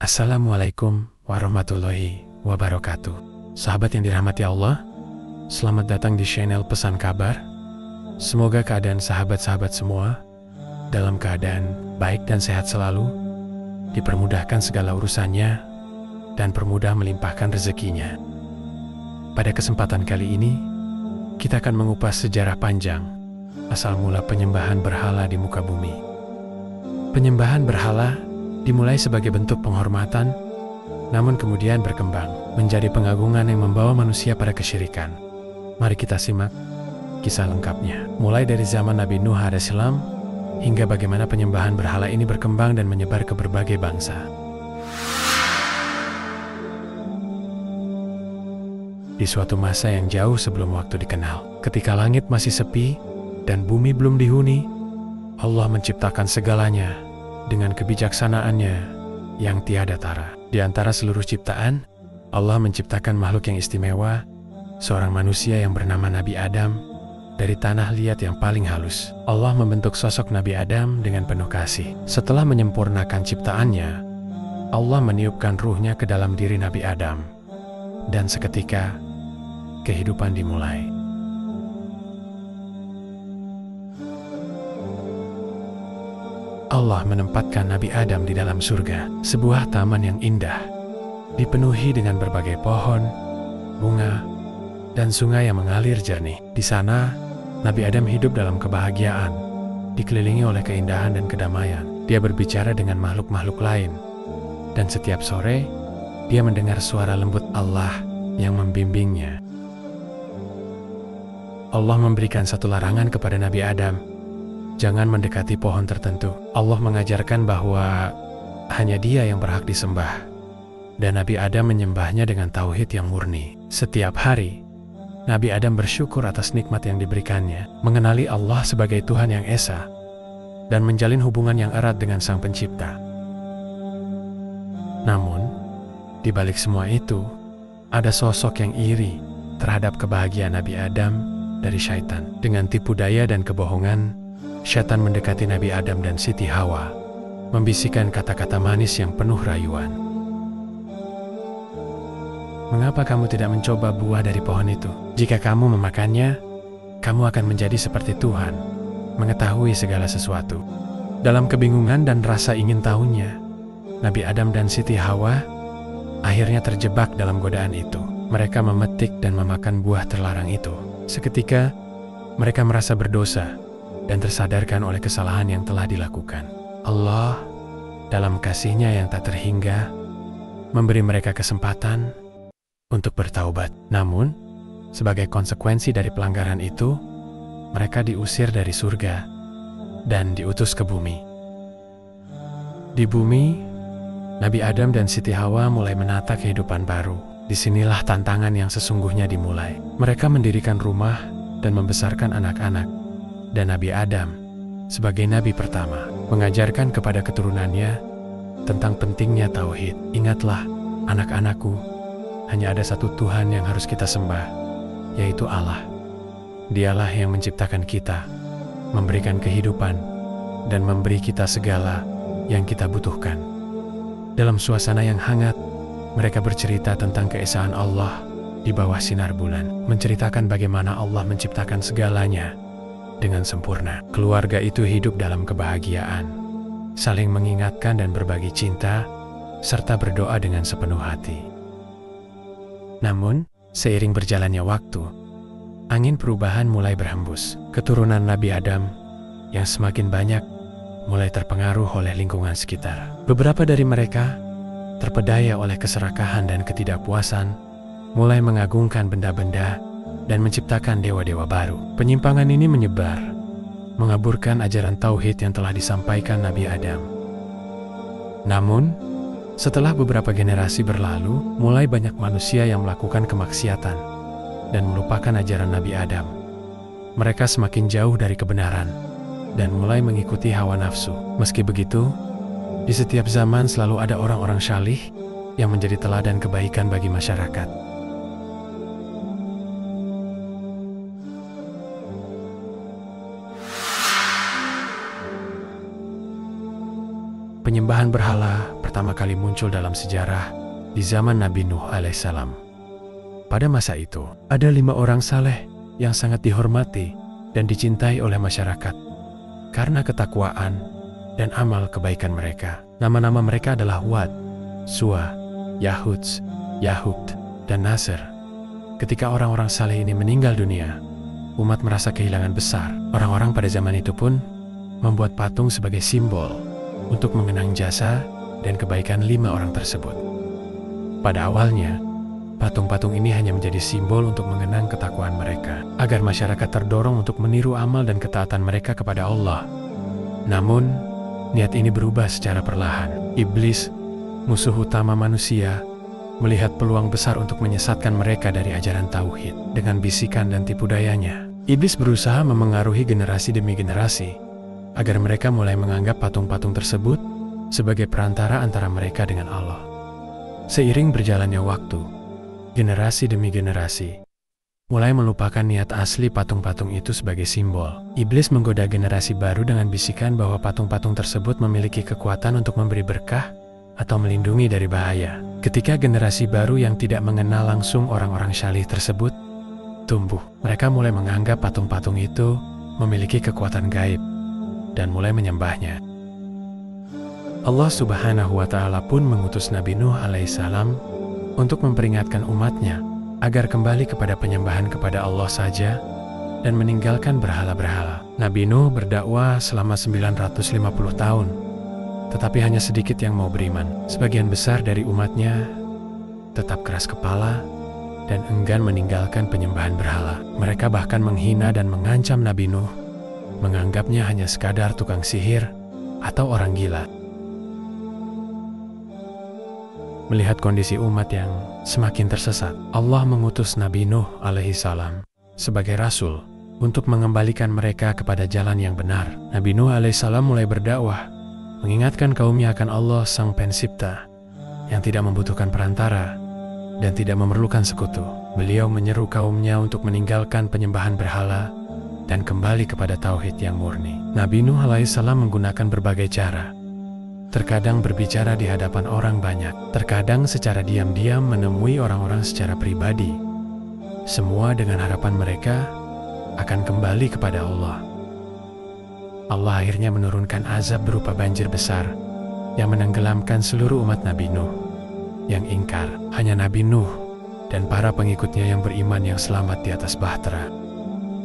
Assalamualaikum warahmatullahi wabarakatuh. Sahabat yang dirahmati Allah, selamat datang di channel Pesan Kabar. Semoga keadaan sahabat-sahabat semua dalam keadaan baik dan sehat selalu, dipermudahkan segala urusannya, dan permudah melimpahkan rezekinya. Pada kesempatan kali ini, kita akan mengupas sejarah panjang asal mula penyembahan berhala di muka bumi. Penyembahan berhala dimulai sebagai bentuk penghormatan, namun kemudian berkembang menjadi pengagungan yang membawa manusia pada kesyirikan. Mari kita simak kisah lengkapnya. Mulai dari zaman Nabi Nuh alaihissalam hingga bagaimana penyembahan berhala ini berkembang dan menyebar ke berbagai bangsa. Di suatu masa yang jauh sebelum waktu dikenal, ketika langit masih sepi dan bumi belum dihuni, Allah menciptakan segalanya dengan kebijaksanaannya yang tiada tara. Di antara seluruh ciptaan, Allah menciptakan makhluk yang istimewa, seorang manusia yang bernama Nabi Adam, dari tanah liat yang paling halus. Allah membentuk sosok Nabi Adam dengan penuh kasih. Setelah menyempurnakan ciptaannya, Allah meniupkan ruhnya ke dalam diri Nabi Adam, dan seketika kehidupan dimulai. Allah menempatkan Nabi Adam di dalam surga, sebuah taman yang indah, dipenuhi dengan berbagai pohon, bunga, dan sungai yang mengalir jernih. Di sana, Nabi Adam hidup dalam kebahagiaan, dikelilingi oleh keindahan dan kedamaian. Dia berbicara dengan makhluk-makhluk lain, dan setiap sore, dia mendengar suara lembut Allah yang membimbingnya. Allah memberikan satu larangan kepada Nabi Adam, jangan mendekati pohon tertentu. Allah mengajarkan bahwa hanya Dia yang berhak disembah, dan Nabi Adam menyembahnya dengan tauhid yang murni. Setiap hari, Nabi Adam bersyukur atas nikmat yang diberikannya, mengenali Allah sebagai Tuhan yang Esa, dan menjalin hubungan yang erat dengan Sang Pencipta. Namun, di balik semua itu, ada sosok yang iri terhadap kebahagiaan Nabi Adam dari syaitan. Dengan tipu daya dan kebohongan, syaitan mendekati Nabi Adam dan Siti Hawa, membisikkan kata-kata manis yang penuh rayuan. Mengapa kamu tidak mencoba buah dari pohon itu? Jika kamu memakannya, kamu akan menjadi seperti Tuhan, mengetahui segala sesuatu. Dalam kebingungan dan rasa ingin tahunya, Nabi Adam dan Siti Hawa akhirnya terjebak dalam godaan itu. Mereka memetik dan memakan buah terlarang itu. Seketika, mereka merasa berdosa dan tersadarkan oleh kesalahan yang telah dilakukan. Allah, dalam kasih-Nya yang tak terhingga, memberi mereka kesempatan untuk bertaubat. Namun, sebagai konsekuensi dari pelanggaran itu, mereka diusir dari surga dan diutus ke bumi. Di bumi, Nabi Adam dan Siti Hawa mulai menata kehidupan baru. Disinilah tantangan yang sesungguhnya dimulai. Mereka mendirikan rumah dan membesarkan anak-anak, dan Nabi Adam, sebagai nabi pertama, mengajarkan kepada keturunannya tentang pentingnya tauhid. Ingatlah, anak-anakku, hanya ada satu Tuhan yang harus kita sembah, yaitu Allah. Dialah yang menciptakan kita, memberikan kehidupan, dan memberi kita segala yang kita butuhkan. Dalam suasana yang hangat, mereka bercerita tentang keesaan Allah di bawah sinar bulan, menceritakan bagaimana Allah menciptakan segalanya dengan sempurna. Keluarga itu hidup dalam kebahagiaan, saling mengingatkan dan berbagi cinta, serta berdoa dengan sepenuh hati. Namun, seiring berjalannya waktu, angin perubahan mulai berhembus. Keturunan Nabi Adam yang semakin banyak mulai terpengaruh oleh lingkungan sekitar. Beberapa dari mereka, terpedaya oleh keserakahan dan ketidakpuasan, mulai mengagungkan benda-benda dan menciptakan dewa-dewa baru. Penyimpangan ini menyebar, mengaburkan ajaran tauhid yang telah disampaikan Nabi Adam. Namun, setelah beberapa generasi berlalu, mulai banyak manusia yang melakukan kemaksiatan dan melupakan ajaran Nabi Adam. Mereka semakin jauh dari kebenaran dan mulai mengikuti hawa nafsu. Meski begitu, di setiap zaman selalu ada orang-orang syalih yang menjadi teladan kebaikan bagi masyarakat. Penyembahan berhala pertama kali muncul dalam sejarah di zaman Nabi Nuh alaihissalam. Pada masa itu, ada 5 orang saleh yang sangat dihormati dan dicintai oleh masyarakat karena ketakwaan dan amal kebaikan mereka. Nama-nama mereka adalah Wad, Suwa, Yahuds, Yahud, dan Nasr. Ketika orang-orang saleh ini meninggal dunia, umat merasa kehilangan besar. Orang-orang pada zaman itu pun membuat patung sebagai simbol untuk mengenang jasa dan kebaikan 5 orang tersebut. Pada awalnya, patung-patung ini hanya menjadi simbol untuk mengenang ketakwaan mereka, agar masyarakat terdorong untuk meniru amal dan ketaatan mereka kepada Allah. Namun, niat ini berubah secara perlahan. Iblis, musuh utama manusia, melihat peluang besar untuk menyesatkan mereka dari ajaran tauhid dengan bisikan dan tipu dayanya. Iblis berusaha memengaruhi generasi demi generasi, agar mereka mulai menganggap patung-patung tersebut sebagai perantara antara mereka dengan Allah. Seiring berjalannya waktu, generasi demi generasi mulai melupakan niat asli patung-patung itu sebagai simbol. Iblis menggoda generasi baru dengan bisikan bahwa patung-patung tersebut memiliki kekuatan untuk memberi berkah atau melindungi dari bahaya. Ketika generasi baru yang tidak mengenal langsung orang-orang syalih tersebut tumbuh, mereka mulai menganggap patung-patung itu memiliki kekuatan gaib dan mulai menyembahnya. Allah Subhanahu wa Ta'ala pun mengutus Nabi Nuh alaihissalam untuk memperingatkan umatnya agar kembali kepada penyembahan kepada Allah saja dan meninggalkan berhala-berhala. Nabi Nuh berdakwah selama 950 tahun, tetapi hanya sedikit yang mau beriman. Sebagian besar dari umatnya tetap keras kepala dan enggan meninggalkan penyembahan berhala. Mereka bahkan menghina dan mengancam Nabi Nuh, menganggapnya hanya sekadar tukang sihir atau orang gila. Melihat kondisi umat yang semakin tersesat, Allah mengutus Nabi Nuh alaihissalam sebagai rasul untuk mengembalikan mereka kepada jalan yang benar. Nabi Nuh alaihissalam mulai berdakwah, mengingatkan kaumnya akan Allah Sang Pencipta yang tidak membutuhkan perantara dan tidak memerlukan sekutu. Beliau menyeru kaumnya untuk meninggalkan penyembahan berhala dan kembali kepada tauhid yang murni. Nabi Nuh alaihissalam menggunakan berbagai cara. Terkadang berbicara di hadapan orang banyak, terkadang secara diam-diam menemui orang-orang secara pribadi. Semua dengan harapan mereka akan kembali kepada Allah. Allah akhirnya menurunkan azab berupa banjir besar yang menenggelamkan seluruh umat Nabi Nuh yang ingkar. Hanya Nabi Nuh dan para pengikutnya yang beriman yang selamat di atas bahtera.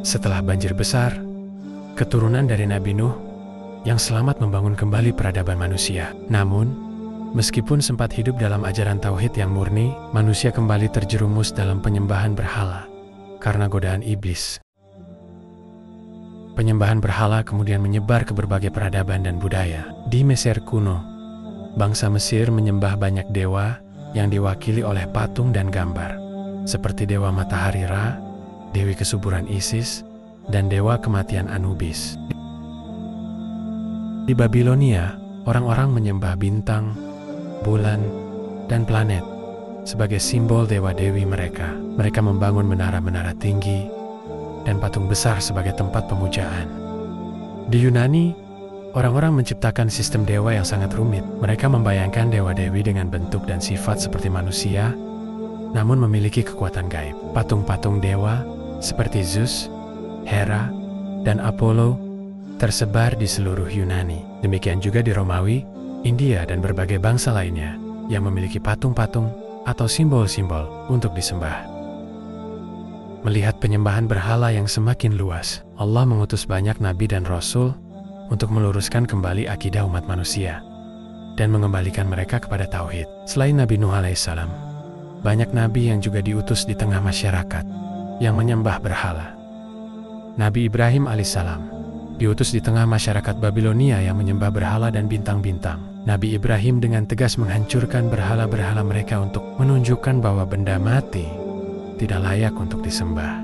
Setelah banjir besar, keturunan dari Nabi Nuh yang selamat membangun kembali peradaban manusia. Namun, meskipun sempat hidup dalam ajaran tauhid yang murni, manusia kembali terjerumus dalam penyembahan berhala karena godaan iblis. Penyembahan berhala kemudian menyebar ke berbagai peradaban dan budaya. Di Mesir kuno, bangsa Mesir menyembah banyak dewa yang diwakili oleh patung dan gambar, seperti dewa matahari Ra, dewi kesuburan Isis, dan dewa kematian Anubis. Di Babilonia, orang-orang menyembah bintang, bulan, dan planet sebagai simbol dewa-dewi mereka. Mereka membangun menara-menara tinggi dan patung besar sebagai tempat pemujaan. Di Yunani, orang-orang menciptakan sistem dewa yang sangat rumit. Mereka membayangkan dewa-dewi dengan bentuk dan sifat seperti manusia, namun memiliki kekuatan gaib. Patung-patung dewa seperti Zeus, Hera, dan Apollo tersebar di seluruh Yunani. Demikian juga di Romawi, India, dan berbagai bangsa lainnya yang memiliki patung-patung atau simbol-simbol untuk disembah. Melihat penyembahan berhala yang semakin luas, Allah mengutus banyak nabi dan rasul untuk meluruskan kembali akidah umat manusia dan mengembalikan mereka kepada tauhid. Selain Nabi Nuh alaihissalam, banyak nabi yang juga diutus di tengah masyarakat yang menyembah berhala. Nabi Ibrahim alaihissalam diutus di tengah masyarakat Babilonia yang menyembah berhala dan bintang-bintang. Nabi Ibrahim dengan tegas menghancurkan berhala-berhala mereka untuk menunjukkan bahwa benda mati tidak layak untuk disembah.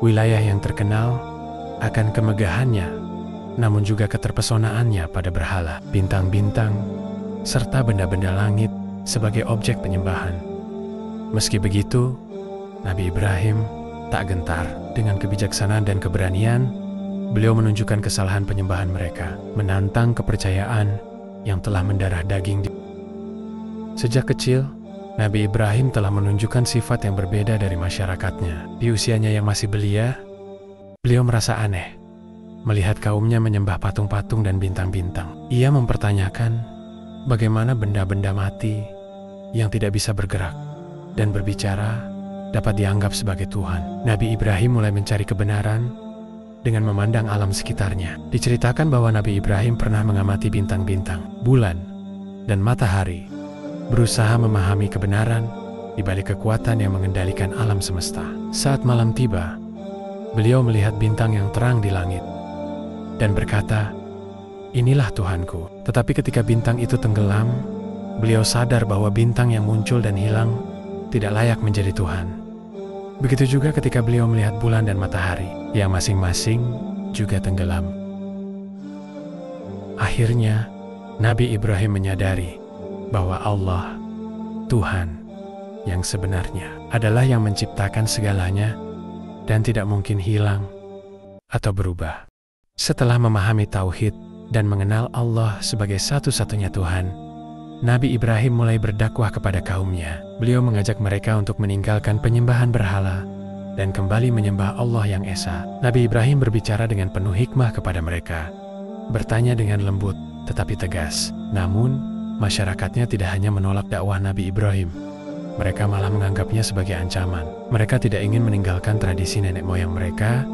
Wilayah yang terkenal akan kemegahannya, namun juga keterpesonaannya pada berhala, bintang-bintang, serta benda-benda langit sebagai objek penyembahan. Meski begitu, Nabi Ibrahim tak gentar. Dengan kebijaksanaan dan keberanian, beliau menunjukkan kesalahan penyembahan mereka, menantang kepercayaan yang telah mendarah daging Sejak kecil, Nabi Ibrahim telah menunjukkan sifat yang berbeda dari masyarakatnya. Di usianya yang masih belia, beliau merasa aneh melihat kaumnya menyembah patung-patung dan bintang-bintang. Ia mempertanyakan bagaimana benda-benda mati yang tidak bisa bergerak dan berbicara dapat dianggap sebagai Tuhan. Nabi Ibrahim mulai mencari kebenaran dengan memandang alam sekitarnya. Diceritakan bahwa Nabi Ibrahim pernah mengamati bintang-bintang, bulan, dan matahari, berusaha memahami kebenaran di balik kekuatan yang mengendalikan alam semesta. Saat malam tiba, beliau melihat bintang yang terang di langit dan berkata, "Inilah Tuhanku." Tetapi ketika bintang itu tenggelam, beliau sadar bahwa bintang yang muncul dan hilang tidak layak menjadi Tuhan. Begitu juga ketika beliau melihat bulan dan matahari, yang masing-masing juga tenggelam. Akhirnya, Nabi Ibrahim menyadari bahwa Allah, Tuhan yang sebenarnya, adalah yang menciptakan segalanya dan tidak mungkin hilang atau berubah. Setelah memahami tauhid dan mengenal Allah sebagai satu-satunya Tuhan, Nabi Ibrahim mulai berdakwah kepada kaumnya. Beliau mengajak mereka untuk meninggalkan penyembahan berhala dan kembali menyembah Allah yang esa. Nabi Ibrahim berbicara dengan penuh hikmah kepada mereka, bertanya dengan lembut tetapi tegas. Namun, masyarakatnya tidak hanya menolak dakwah Nabi Ibrahim. Mereka malah menganggapnya sebagai ancaman. Mereka tidak ingin meninggalkan tradisi nenek moyang mereka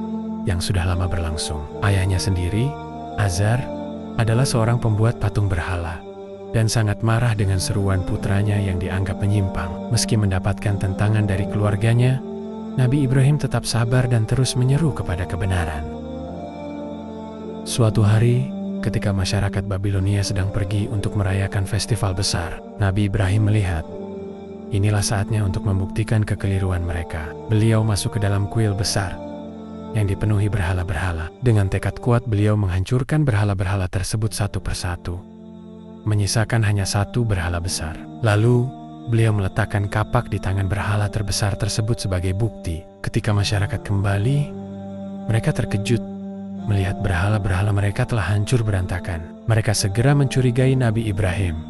yang sudah lama berlangsung. Ayahnya sendiri, Azar, adalah seorang pembuat patung berhala dan sangat marah dengan seruan putranya yang dianggap menyimpang. Meski mendapatkan tentangan dari keluarganya, Nabi Ibrahim tetap sabar dan terus menyeru kepada kebenaran. Suatu hari, ketika masyarakat Babilonia sedang pergi untuk merayakan festival besar, Nabi Ibrahim melihat, inilah saatnya untuk membuktikan kekeliruan mereka. Beliau masuk ke dalam kuil besar yang dipenuhi berhala-berhala. Dengan tekad kuat, beliau menghancurkan berhala-berhala tersebut satu persatu, menyisakan hanya satu berhala besar. Lalu, beliau meletakkan kapak di tangan berhala terbesar tersebut sebagai bukti. Ketika masyarakat kembali, mereka terkejut melihat berhala-berhala mereka telah hancur berantakan. Mereka segera mencurigai Nabi Ibrahim,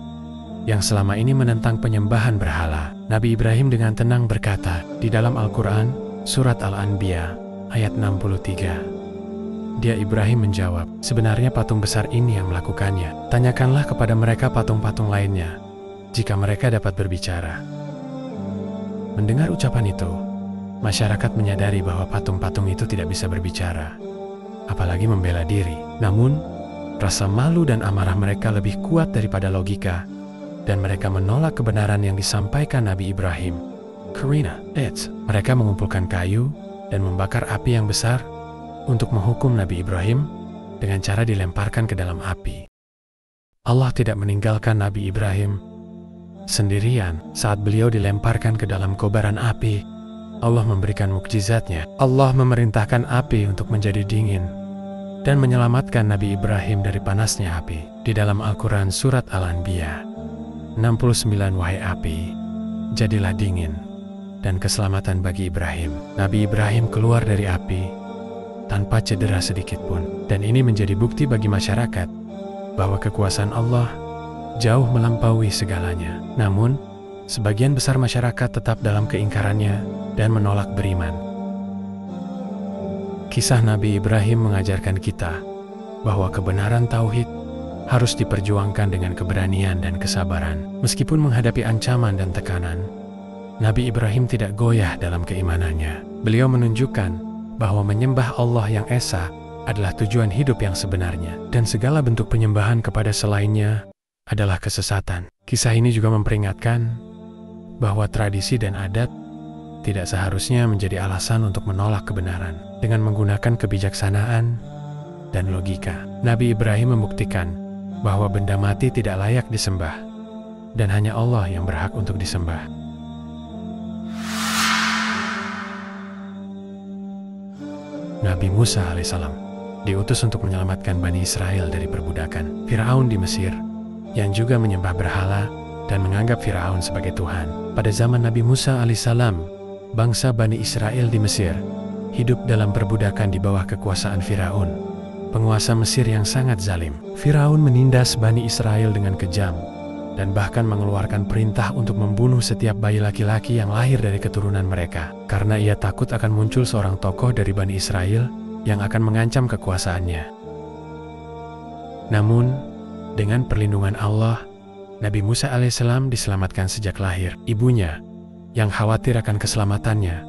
yang selama ini menentang penyembahan berhala. Nabi Ibrahim dengan tenang berkata, di dalam Al-Quran, Surat Al-Anbiya, ayat 63, dia Ibrahim menjawab, sebenarnya patung besar ini yang melakukannya. Tanyakanlah kepada mereka patung-patung lainnya, jika mereka dapat berbicara. Mendengar ucapan itu, masyarakat menyadari bahwa patung-patung itu tidak bisa berbicara, apalagi membela diri. Namun, rasa malu dan amarah mereka lebih kuat daripada logika, dan mereka menolak kebenaran yang disampaikan Nabi Ibrahim. Mereka mengumpulkan kayu dan membakar api yang besar untuk menghukum Nabi Ibrahim dengan cara dilemparkan ke dalam api. Allah tidak meninggalkan Nabi Ibrahim sendirian. Saat beliau dilemparkan ke dalam kobaran api, Allah memberikan mukjizatnya. Allah memerintahkan api untuk menjadi dingin dan menyelamatkan Nabi Ibrahim dari panasnya api. Di dalam Al-Quran Surat Al-Anbiya 69, wahai api, jadilah dingin dan keselamatan bagi Ibrahim. Nabi Ibrahim keluar dari api tanpa cedera sedikit pun. Dan ini menjadi bukti bagi masyarakat bahwa kekuasaan Allah jauh melampaui segalanya. Namun, sebagian besar masyarakat tetap dalam keingkarannya dan menolak beriman. Kisah Nabi Ibrahim mengajarkan kita bahwa kebenaran tauhid harus diperjuangkan dengan keberanian dan kesabaran. Meskipun menghadapi ancaman dan tekanan, Nabi Ibrahim tidak goyah dalam keimanannya. Beliau menunjukkan bahwa menyembah Allah yang esa adalah tujuan hidup yang sebenarnya, dan segala bentuk penyembahan kepada selainnya adalah kesesatan. Kisah ini juga memperingatkan bahwa tradisi dan adat tidak seharusnya menjadi alasan untuk menolak kebenaran. Dengan menggunakan kebijaksanaan dan logika, Nabi Ibrahim membuktikan bahwa benda mati tidak layak disembah, dan hanya Allah yang berhak untuk disembah. Nabi Musa alaihissalam diutus untuk menyelamatkan Bani Israel dari perbudakan Firaun di Mesir, yang juga menyembah berhala dan menganggap Firaun sebagai Tuhan. Pada zaman Nabi Musa alaihissalam, bangsa Bani Israel di Mesir hidup dalam perbudakan di bawah kekuasaan Firaun, penguasa Mesir yang sangat zalim. Firaun menindas Bani Israel dengan kejam dan bahkan mengeluarkan perintah untuk membunuh setiap bayi laki-laki yang lahir dari keturunan mereka, karena ia takut akan muncul seorang tokoh dari Bani Israel yang akan mengancam kekuasaannya. Namun, dengan perlindungan Allah, Nabi Musa alaihissalam diselamatkan sejak lahir. Ibunya, yang khawatir akan keselamatannya,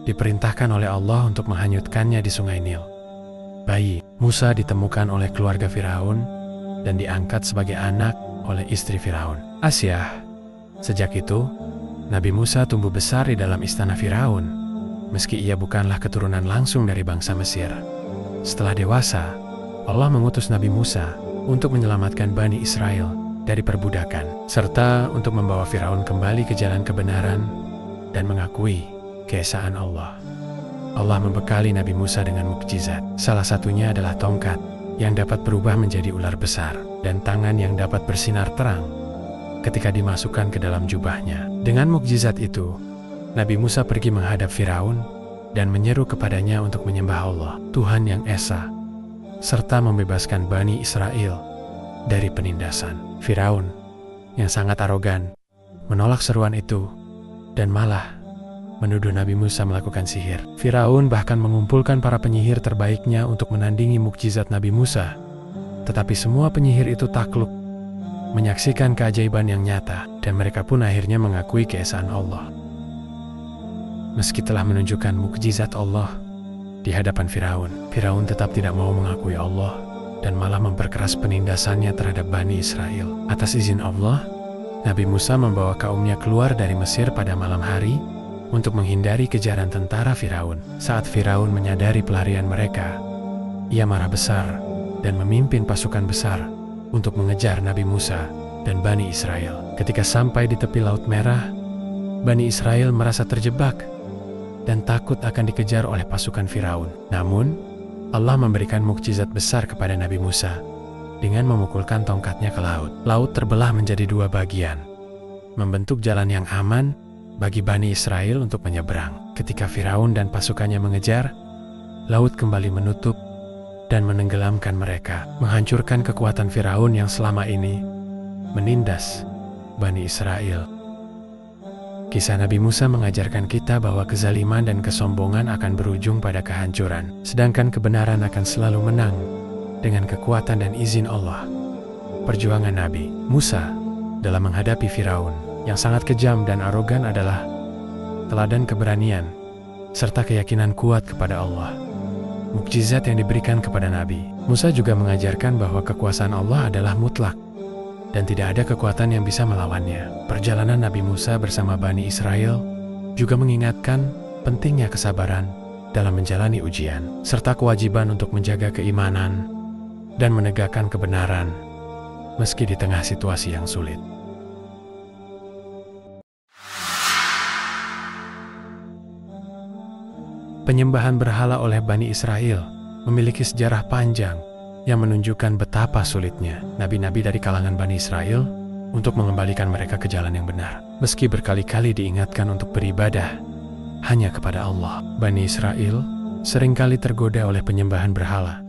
diperintahkan oleh Allah untuk menghanyutkannya di sungai Nil. Bayi Musa ditemukan oleh keluarga Firaun dan diangkat sebagai anak oleh istri Firaun, Asyah. Sejak itu, Nabi Musa tumbuh besar di dalam istana Firaun, meski ia bukanlah keturunan langsung dari bangsa Mesir. Setelah dewasa, Allah mengutus Nabi Musa untuk menyelamatkan Bani Israel dari perbudakan, serta untuk membawa Firaun kembali ke jalan kebenaran dan mengakui keesaan Allah. Allah membekali Nabi Musa dengan mukjizat. Salah satunya adalah tongkat yang dapat berubah menjadi ular besar, dan tangan yang dapat bersinar terang ketika dimasukkan ke dalam jubahnya. Dengan mukjizat itu, Nabi Musa pergi menghadap Firaun dan menyeru kepadanya untuk menyembah Allah, Tuhan yang Esa, serta membebaskan Bani Israel dari penindasan. Firaun, yang sangat arogan, menolak seruan itu dan malah menuduh Nabi Musa melakukan sihir. Firaun bahkan mengumpulkan para penyihir terbaiknya untuk menandingi mukjizat Nabi Musa. Tetapi semua penyihir itu takluk, menyaksikan keajaiban yang nyata, dan mereka pun akhirnya mengakui keesaan Allah. Meski telah menunjukkan mukjizat Allah di hadapan Firaun, Firaun tetap tidak mau mengakui Allah dan malah memperkeras penindasannya terhadap Bani Israel. Atas izin Allah, Nabi Musa membawa kaumnya keluar dari Mesir pada malam hari untuk menghindari kejaran tentara Firaun. Saat Firaun menyadari pelarian mereka, ia marah besar dan memimpin pasukan besar untuk mengejar Nabi Musa dan Bani Israel. Ketika sampai di tepi Laut Merah, Bani Israel merasa terjebak dan takut akan dikejar oleh pasukan Firaun. Namun, Allah memberikan mukjizat besar kepada Nabi Musa dengan memukulkan tongkatnya ke laut. Laut terbelah menjadi dua bagian, membentuk jalan yang aman bagi Bani Israel untuk menyeberang. Ketika Firaun dan pasukannya mengejar, laut kembali menutup dan menenggelamkan mereka, menghancurkan kekuatan Firaun yang selama ini menindas Bani Israel. Kisah Nabi Musa mengajarkan kita bahwa kezaliman dan kesombongan akan berujung pada kehancuran, sedangkan kebenaran akan selalu menang dengan kekuatan dan izin Allah. Perjuangan Nabi Musa dalam menghadapi Firaun yang sangat kejam dan arogan adalah teladan keberanian serta keyakinan kuat kepada Allah. Mukjizat yang diberikan kepada Nabi Musa juga mengajarkan bahwa kekuasaan Allah adalah mutlak dan tidak ada kekuatan yang bisa melawannya. Perjalanan Nabi Musa bersama Bani Israel juga mengingatkan pentingnya kesabaran dalam menjalani ujian, serta kewajiban untuk menjaga keimanan dan menegakkan kebenaran meski di tengah situasi yang sulit. Penyembahan berhala oleh Bani Israel memiliki sejarah panjang yang menunjukkan betapa sulitnya nabi-nabi dari kalangan Bani Israel untuk mengembalikan mereka ke jalan yang benar. Meski berkali-kali diingatkan untuk beribadah hanya kepada Allah, Bani Israel seringkali tergoda oleh penyembahan berhala,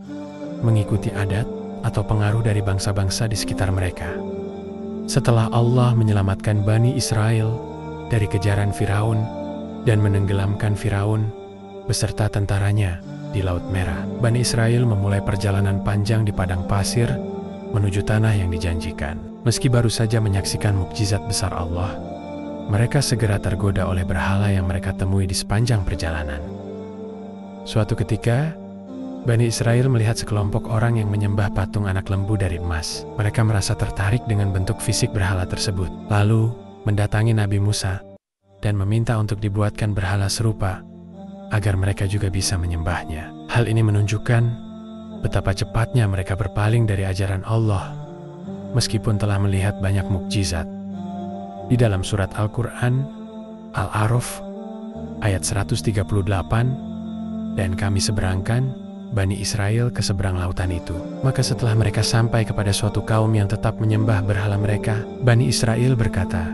mengikuti adat atau pengaruh dari bangsa-bangsa di sekitar mereka. Setelah Allah menyelamatkan Bani Israel dari kejaran Firaun dan menenggelamkan Firaun beserta tentaranya di Laut Merah, Bani Israel memulai perjalanan panjang di padang pasir menuju tanah yang dijanjikan. Meski baru saja menyaksikan mukjizat besar Allah, mereka segera tergoda oleh berhala yang mereka temui di sepanjang perjalanan. Suatu ketika, Bani Israel melihat sekelompok orang yang menyembah patung anak lembu dari emas. Mereka merasa tertarik dengan bentuk fisik berhala tersebut, lalu mendatangi Nabi Musa dan meminta untuk dibuatkan berhala serupa agar mereka juga bisa menyembahnya. Hal ini menunjukkan betapa cepatnya mereka berpaling dari ajaran Allah, meskipun telah melihat banyak mukjizat. Di dalam surat Al-Quran, Al-A'raf, ayat 138, dan kami seberangkan Bani Israel ke seberang lautan itu. Maka setelah mereka sampai kepada suatu kaum yang tetap menyembah berhala mereka, Bani Israel berkata,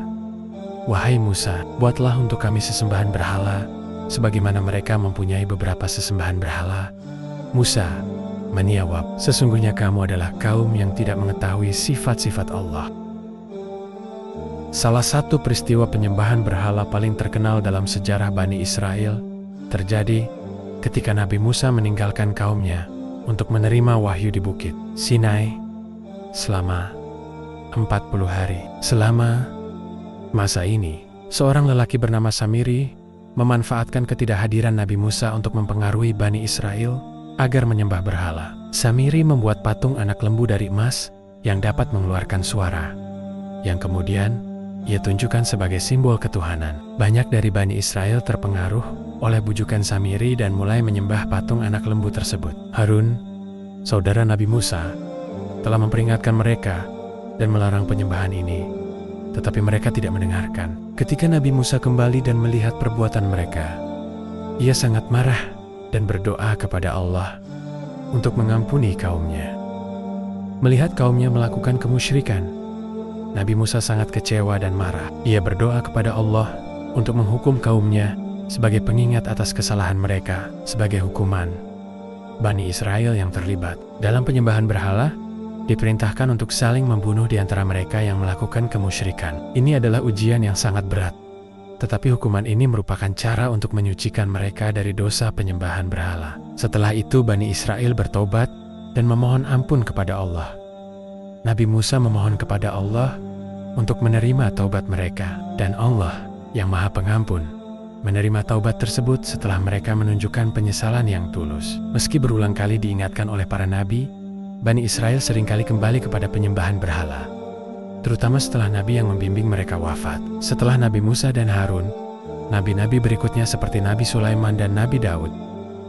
"Wahai Musa, buatlah untuk kami sesembahan berhala, sebagaimana mereka mempunyai beberapa sesembahan berhala." Musa menjawab, "Sesungguhnya kamu adalah kaum yang tidak mengetahui sifat-sifat Allah." Salah satu peristiwa penyembahan berhala paling terkenal dalam sejarah Bani Israel terjadi ketika Nabi Musa meninggalkan kaumnya untuk menerima wahyu di bukit Sinai selama 40 hari. Selama masa ini, seorang lelaki bernama Samiri memanfaatkan ketidakhadiran Nabi Musa untuk mempengaruhi Bani Israel agar menyembah berhala. Samiri membuat patung anak lembu dari emas yang dapat mengeluarkan suara, yang kemudian ia tunjukkan sebagai simbol ketuhanan. Banyak dari Bani Israel terpengaruh oleh bujukan Samiri dan mulai menyembah patung anak lembu tersebut. Harun, saudara Nabi Musa, telah memperingatkan mereka dan melarang penyembahan ini, tetapi mereka tidak mendengarkan. Ketika Nabi Musa kembali dan melihat perbuatan mereka, ia sangat marah dan berdoa kepada Allah untuk mengampuni kaumnya. Melihat kaumnya melakukan kemusyrikan, Nabi Musa sangat kecewa dan marah. Ia berdoa kepada Allah untuk menghukum kaumnya sebagai pengingat atas kesalahan mereka, sebagai hukuman Bani Israel yang terlibat dalam penyembahan berhala, diperintahkan untuk saling membunuh di antara mereka yang melakukan kemusyrikan. Ini adalah ujian yang sangat berat, tetapi hukuman ini merupakan cara untuk menyucikan mereka dari dosa penyembahan berhala. Setelah itu Bani Israel bertobat dan memohon ampun kepada Allah. Nabi Musa memohon kepada Allah untuk menerima taubat mereka, dan Allah yang Maha Pengampun menerima taubat tersebut setelah mereka menunjukkan penyesalan yang tulus. Meski berulang kali diingatkan oleh para nabi, Bani Israel seringkali kembali kepada penyembahan berhala, terutama setelah nabi yang membimbing mereka wafat. Setelah Nabi Musa dan Harun, nabi-nabi berikutnya seperti Nabi Sulaiman dan Nabi Daud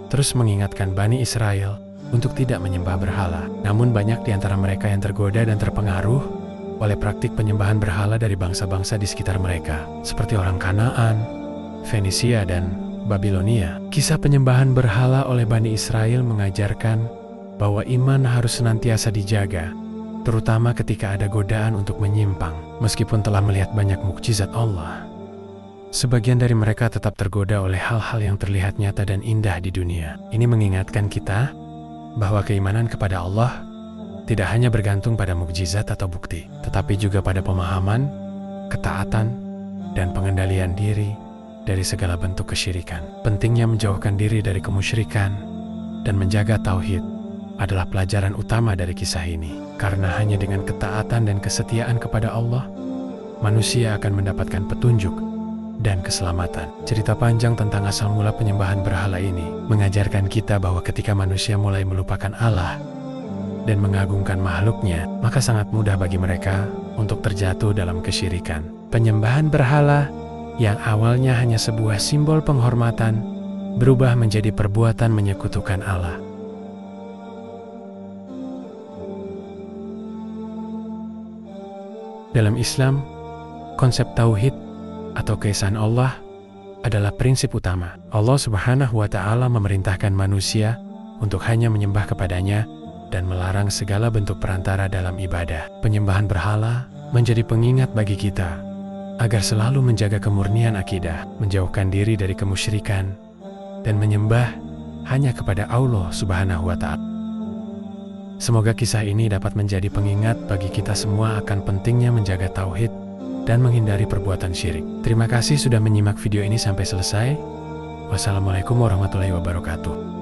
terus mengingatkan Bani Israel untuk tidak menyembah berhala. Namun banyak di antara mereka yang tergoda dan terpengaruh oleh praktik penyembahan berhala dari bangsa-bangsa di sekitar mereka, seperti orang Kanaan, Fenisia, dan Babilonia. Kisah penyembahan berhala oleh Bani Israel mengajarkan bahwa iman harus senantiasa dijaga, terutama ketika ada godaan untuk menyimpang. Meskipun telah melihat banyak mukjizat Allah, sebagian dari mereka tetap tergoda oleh hal-hal yang terlihat nyata dan indah di dunia. Ini mengingatkan kita bahwa keimanan kepada Allah tidak hanya bergantung pada mukjizat atau bukti, tetapi juga pada pemahaman, ketaatan, dan pengendalian diri dari segala bentuk kesyirikan. Pentingnya menjauhkan diri dari kemusyrikan dan menjaga tauhid adalah pelajaran utama dari kisah ini. Karena hanya dengan ketaatan dan kesetiaan kepada Allah, manusia akan mendapatkan petunjuk dan keselamatan. Cerita panjang tentang asal mula penyembahan berhala ini mengajarkan kita bahwa ketika manusia mulai melupakan Allah dan mengagungkan makhluknya, maka sangat mudah bagi mereka untuk terjatuh dalam kesyirikan. Penyembahan berhala yang awalnya hanya sebuah simbol penghormatan berubah menjadi perbuatan menyekutukan Allah. Dalam Islam, konsep tauhid atau keesaan Allah adalah prinsip utama. Allah Subhanahu wa Ta'ala memerintahkan manusia untuk hanya menyembah kepadanya dan melarang segala bentuk perantara dalam ibadah. Penyembahan berhala menjadi pengingat bagi kita agar selalu menjaga kemurnian akidah, menjauhkan diri dari kemusyrikan, dan menyembah hanya kepada Allah Subhanahu wa Ta'ala. Semoga kisah ini dapat menjadi pengingat bagi kita semua akan pentingnya menjaga tauhid dan menghindari perbuatan syirik. Terima kasih sudah menyimak video ini sampai selesai. Wassalamualaikum warahmatullahi wabarakatuh.